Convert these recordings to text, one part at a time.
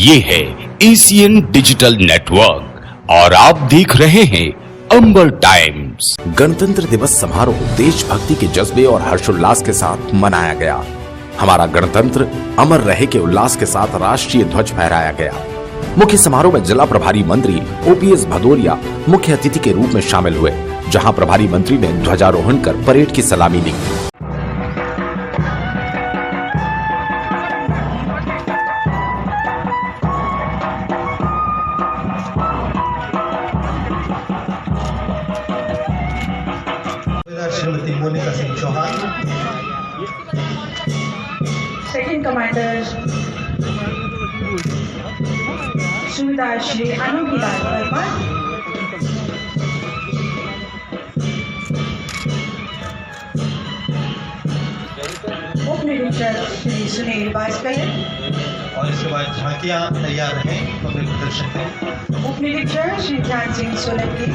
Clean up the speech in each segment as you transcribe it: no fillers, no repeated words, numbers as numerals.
ये है Asian digital network और आप देख रहे हैं अंबर टाइम्स। गणतंत्र दिवस समारोह देशभक्ति के जज्बे और हर्षोल्लास के साथ मनाया गया। हमारा गणतंत्र अमर रहे के उल्लास के साथ राष्ट्रीय ध्वज फहराया गया। मुख्य समारोह में जिला प्रभारी मंत्री OPS भदौरिया मुख्य अतिथि के रूप में शामिल हुए, जहां प्रभारी मंत्री ने ध्वजारोहण कर परेड की सलामी ली। श्रीमती मोनिका सिंह चौहान, सेकंड कमांडर सूबेदार श्री अनूपलाल वर्मा, उप निरीक्षक श्री सुनील वाजपेयी और इसके बाद झांकियां तैयार हैं पब्लिक प्रदर्शन में। उप निरीक्षक श्री ध्यान सिंह सोलंकी।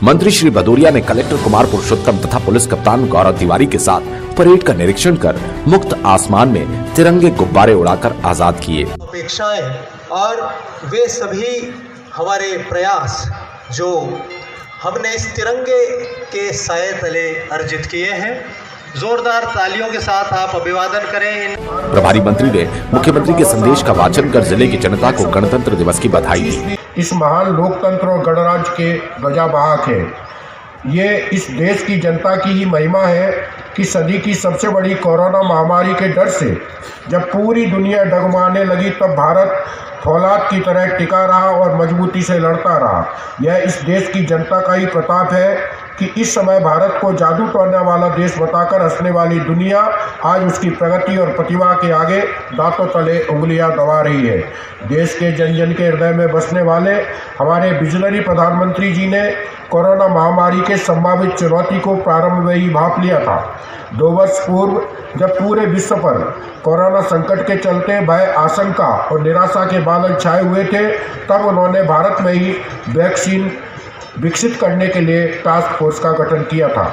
मंत्री श्री भदौरिया ने कलेक्टर कुमार पुरुषोत्तम तथा पुलिस कप्तान गौरव तिवारी के साथ परेड का निरीक्षण कर मुक्त आसमान में तिरंगे गुब्बारे उड़ाकर आजाद किए। अपेक्षाएं और वे सभी हमारे प्रयास जो हमने इस तिरंगे के साए तले अर्जित किए हैं, जोरदार तालियों के साथ आप अभिवादन करें। प्रभारी मंत्री ने मुख्यमंत्री के संदेश का वाचन कर जिले की जनता को गणतंत्र दिवस की बधाई दी। इस महान लोकतंत्र और गणराज्य के ध्वजावाहक है। ये इस देश की जनता की ही महिमा है कि सदी की सबसे बड़ी कोरोना महामारी के डर से जब पूरी दुनिया डगमगाने लगी, तब भारत फौलाद की तरह टिका रहा और मजबूती से लड़ता रहा। यह इस देश की जनता का ही प्रताप है कि इस समय भारत को जादू टोलने वाला देश बताकर हंसने वाली दुनिया आज उसकी प्रगति और प्रतिभा के आगे दांतों तले उंगलियां दबा रही है। देश के जन जन के हृदय में बसने वाले हमारे विजनरी प्रधानमंत्री जी ने कोरोना महामारी के संभावित चुनौती को प्रारंभ में ही भांप लिया था। 2 वर्ष पूर्व जब पूरे विश्व पर कोरोना संकट के चलते भय, आशंका और निराशा के बादल छाए हुए थे, तब उन्होंने भारत में ही वैक्सीन विकसित करने के लिए टास्क फोर्स का गठन किया था।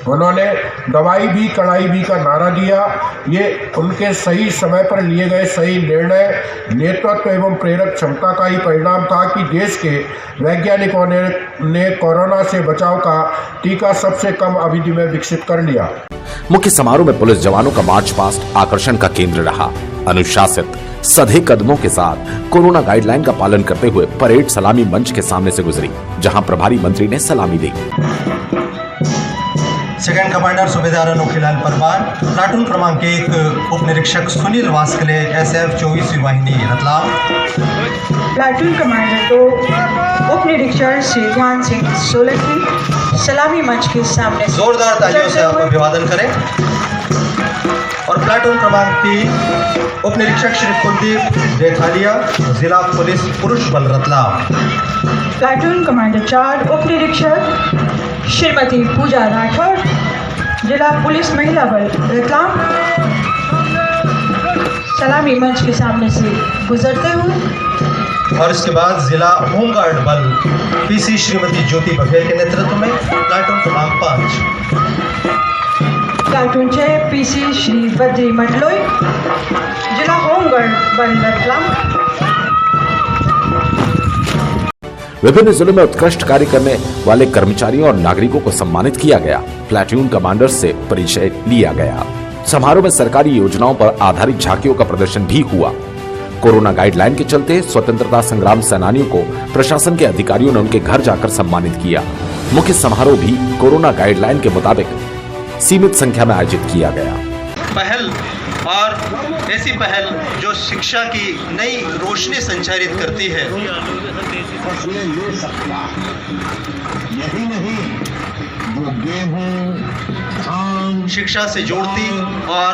उन्होंने दवाई भी कड़ाई भी का नारा दिया। ये उनके सही समय पर लिए गए सही निर्णय, नेतृत्व एवं प्रेरक क्षमता का ही परिणाम था कि देश के वैज्ञानिकों ने कोरोना से बचाव का टीका सबसे कम अवधि में विकसित कर लिया। मुख्य समारोह में पुलिस जवानों का मार्च पास्ट आकर्षण का केंद्र रहा। अनुशासित सधे कदमों के साथ कोरोना गाइडलाइन का पालन करते हुए परेड सलामी मंच के सामने से गुजरी, जहां प्रभारी मंत्री ने सलामी दी। सेकंड कमांडर सूबेदार अनूपलाल परमार, प्लाटून क्रमांक 1 उप निरीक्षक सुनील वास्कले, SF 24वीं वाहिनी रतलाम। प्लाटून कमांडर 2 उप निरीक्षक श्री ध्यान सिंह सोलंकी सलामी मंच के सामने। जोरदार तालियों से आप अभिवादन करें। और प्लाटून क्रमांक 3 उप निरीक्षक श्री कुलदीप रेखालिया, जिला पुलिस पुरुष बल रतलाम। प्लाटून कमांडर 4 उप निरीक्षक श्रीमती पूजा राठौर, जिला पुलिस महिला बल रतलाम, सलामी मंच के सामने से गुजरते हुए। और इसके बाद जिला होमगार्ड बल PC श्रीमती ज्योति बघेल के नेतृत्व में प्लाटून क्रमांक 5। प्लाटून 6 PC श्री बद्री मटलोई, जिला होमगार्ड बल रतलाम। विभिन्न जिलों में उत्कृष्ट कार्य करने वाले कर्मचारियों और नागरिकों को सम्मानित किया गया। प्लाटून कमांडर से परिचय लिया गया। समारोह में सरकारी योजनाओं पर आधारित झांकियों का प्रदर्शन भी हुआ। कोरोना गाइडलाइन के चलते स्वतंत्रता संग्राम सेनानियों को प्रशासन के अधिकारियों ने उनके घर जाकर सम्मानित किया। मुख्य समारोह भी कोरोना गाइडलाइन के मुताबिक सीमित संख्या में आयोजित किया गया। पहल और ऐसी पहल जो शिक्षा की नई रोशनी संचारित करती है, यही नहीं वो गेहूं, धान शिक्षा से जोड़ती और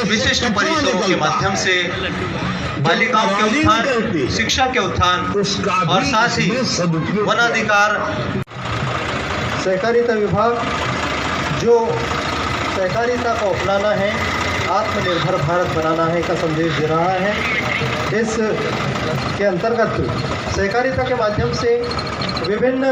विशिष्ट परिसरों के माध्यम से बालिकाओं के उत्थान, शिक्षा के उत्थान और साथ ही वनाधिकार। सहकारिता विभाग जो सहकारिता को अपनाना है, आत्मनिर्भर भारत बनाना है का संदेश दे रहा है। इस के अंतर्गत सहकारिता के माध्यम से विभिन्न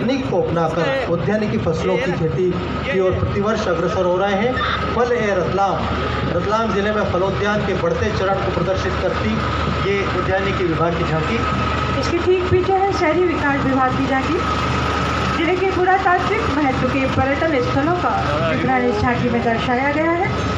तकनीक को अपनाकर उद्यानिकी फसलों की खेती की ओर प्रतिवर्ष अग्रसर हो रहे हैं। फल ए रतलाम जिले में फलोद्यान के बढ़ते चरण को प्रदर्शित करती ये उद्यानिकी विभाग की झांकी। इसके ठीक पीछे है शहरी विकास विभाग की झांकी। जिले के पुरातात्विक महत्व के पर्यटन स्थलों का विवरण इस झांकी में दर्शाया गया है।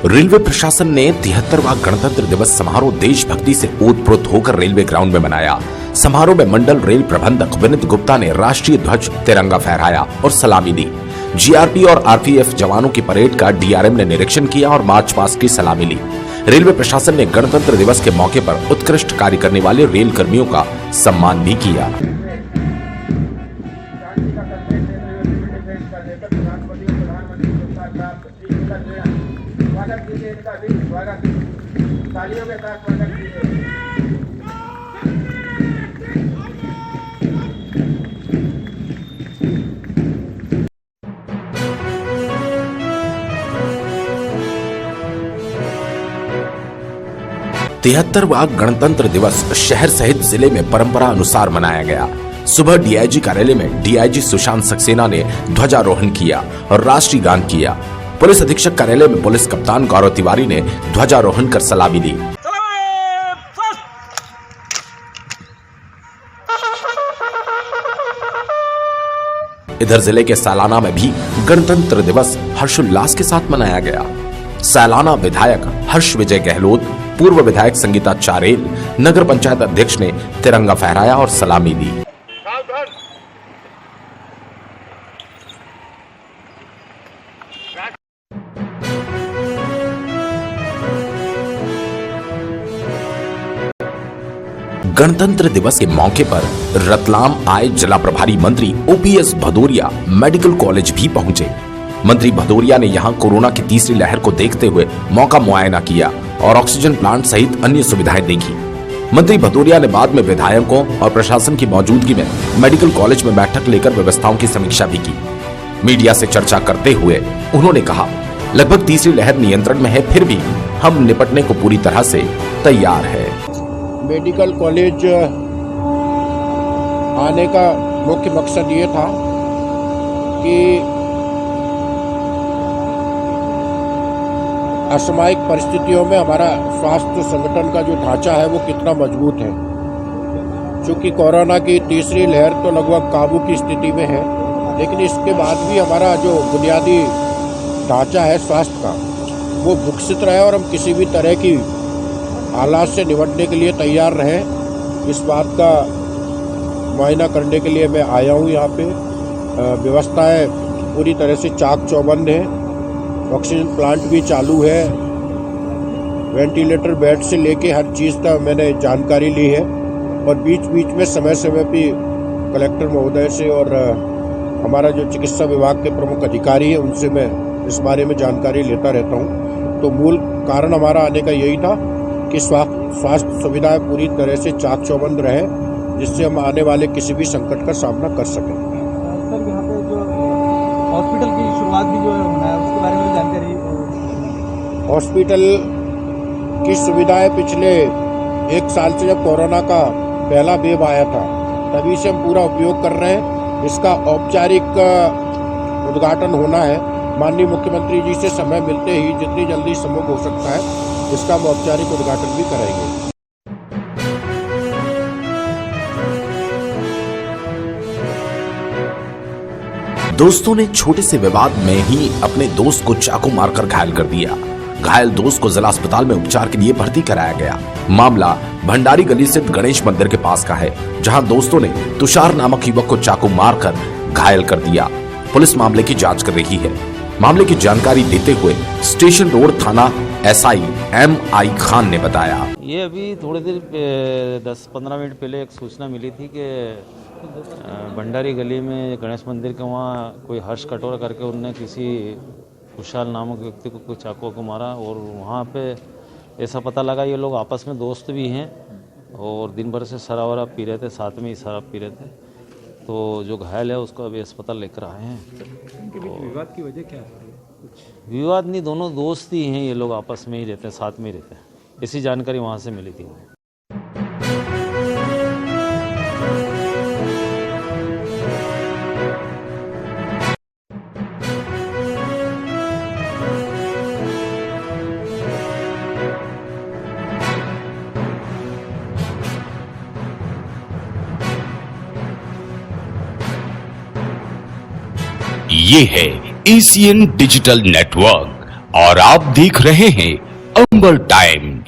रेलवे प्रशासन ने 73वां गणतंत्र दिवस समारोह देशभक्ति से ओतप्रोत होकर रेलवे ग्राउंड में मनाया। समारोह में मंडल रेल प्रबंधक विनीत गुप्ता ने राष्ट्रीय ध्वज तिरंगा फहराया और सलामी दी। जीआरपी और आरपीएफ जवानों की परेड का डीआरएम ने निरीक्षण किया और मार्च पास्ट की सलामी ली। रेलवे प्रशासन ने गणतंत्र दिवस के मौके पर उत्कृष्ट कार्य करने वाले रेल कर्मियों का सम्मान भी किया। तिहत्तरवां गणतंत्र दिवस शहर सहित जिले में परंपरा अनुसार मनाया गया। सुबह डीआईजी कार्यालय में डीआईजी सुशांत सक्सेना ने ध्वजारोहण किया और राष्ट्रीय गान किया। पुलिस अधीक्षक कार्यालय में पुलिस कप्तान गौरव तिवारी ने ध्वजारोहण कर सलामी दी। इधर जिले के सालाना में भी गणतंत्र दिवस हर्षोल्लास के साथ मनाया गया। सालाना विधायक हर्ष विजय गहलोत, पूर्व विधायक संगीता चारेल, नगर पंचायत अध्यक्ष ने तिरंगा फहराया और सलामी दी। गणतंत्र दिवस के मौके पर रतलाम आए जिला प्रभारी मंत्री ओपीएस भदौरिया मेडिकल कॉलेज भी पहुंचे। मंत्री भदौरिया ने यहां कोरोना की तीसरी लहर को देखते हुए मौका मुआयना किया और ऑक्सीजन प्लांट सहित अन्य सुविधाएं देखी। मंत्री भदौरिया ने बाद में विधायकों और प्रशासन की मौजूदगी में मेडिकल कॉलेज में बैठक लेकर व्यवस्थाओं की समीक्षा भी की। मीडिया से चर्चा करते हुए उन्होंने कहा, लगभग तीसरी लहर नियंत्रण में है, फिर भी हम निपटने को पूरी तरह से तैयार है। मेडिकल कॉलेज आने का मुख्य मकसद ये था कि असामयिक परिस्थितियों में हमारा स्वास्थ्य संगठन का जो ढांचा है वो कितना मजबूत है। चूंकि कोरोना की तीसरी लहर तो लगभग काबू की स्थिति में है, लेकिन इसके बाद भी हमारा जो बुनियादी ढांचा है स्वास्थ्य का वो विकसित रहे और हम किसी भी तरह की हालात से निपटने के लिए तैयार रहें। इस बात का मुआयना करने के लिए मैं आया हूँ। यहाँ पे व्यवस्थाएं पूरी तरह से चाक चौबंद हैं। ऑक्सीजन प्लांट भी चालू है। वेंटिलेटर बेड से लेके हर चीज़ का मैंने जानकारी ली है और बीच बीच में समय समय पर कलेक्टर महोदय से और हमारा जो चिकित्सा विभाग के प्रमुख अधिकारी हैं उनसे मैं इस बारे में जानकारी लेता रहता हूँ। तो मूल कारण हमारा आने का यही था कि स्वास्थ्य सुविधाएं पूरी तरह से चाक चौबंद रहे, जिससे हम आने वाले किसी भी संकट का सामना कर सकें। सर, यहाँ पे जो हॉस्पिटल की शुरुआत भी जो है उसके बारे में जानकारी। हॉस्पिटल की सुविधाएं पिछले एक साल से जब कोरोना का पहला वेव आया था तभी से हम पूरा उपयोग कर रहे हैं। इसका औपचारिक उद्घाटन होना है। माननीय मुख्यमंत्री जी से समय मिलते ही जितनी जल्दी संभव हो सकता है इसका हम औपचारिक उद्घाटन भी करेंगे। दोस्तों ने छोटे से विवाद में ही अपने दोस्त को चाकू मारकर घायल कर दिया। घायल दोस्त को जिला अस्पताल में उपचार के लिए भर्ती कराया गया। मामला भंडारी गली स्थित गणेश मंदिर के पास का है, जहां दोस्तों ने तुषार नामक युवक को चाकू मारकर घायल कर दिया। पुलिस मामले की जांच कर रही है। मामले की जानकारी देते हुए स्टेशन रोड थाना एसआई MI खान ने बताया, ये अभी थोड़ी देर 10-15 मिनट पहले एक सूचना मिली थी कि भंडारी गली में गणेश मंदिर के वहाँ कोई हर्ष कटोरा करके उनने किसी खुशहाल नामक व्यक्ति को कोई चाकू को मारा और वहाँ पे ऐसा पता लगा ये लोग आपस में दोस्त भी हैं और दिन भर से शराब वराब पी रहे थे, साथ में ही शराब पी रहे थे। तो जो घायल है उसको अभी अस्पताल लेकर आए हैं। इनके बीच विवाद की वजह क्या है? कुछ विवाद नहीं, दोनों दोस्त ही हैं, ये लोग आपस में ही रहते हैं, साथ में ही रहते हैं। ऐसी जानकारी वहाँ से मिली थी। ये है एशियन डिजिटल नेटवर्क और आप देख रहे हैं अंबर टाइम्स।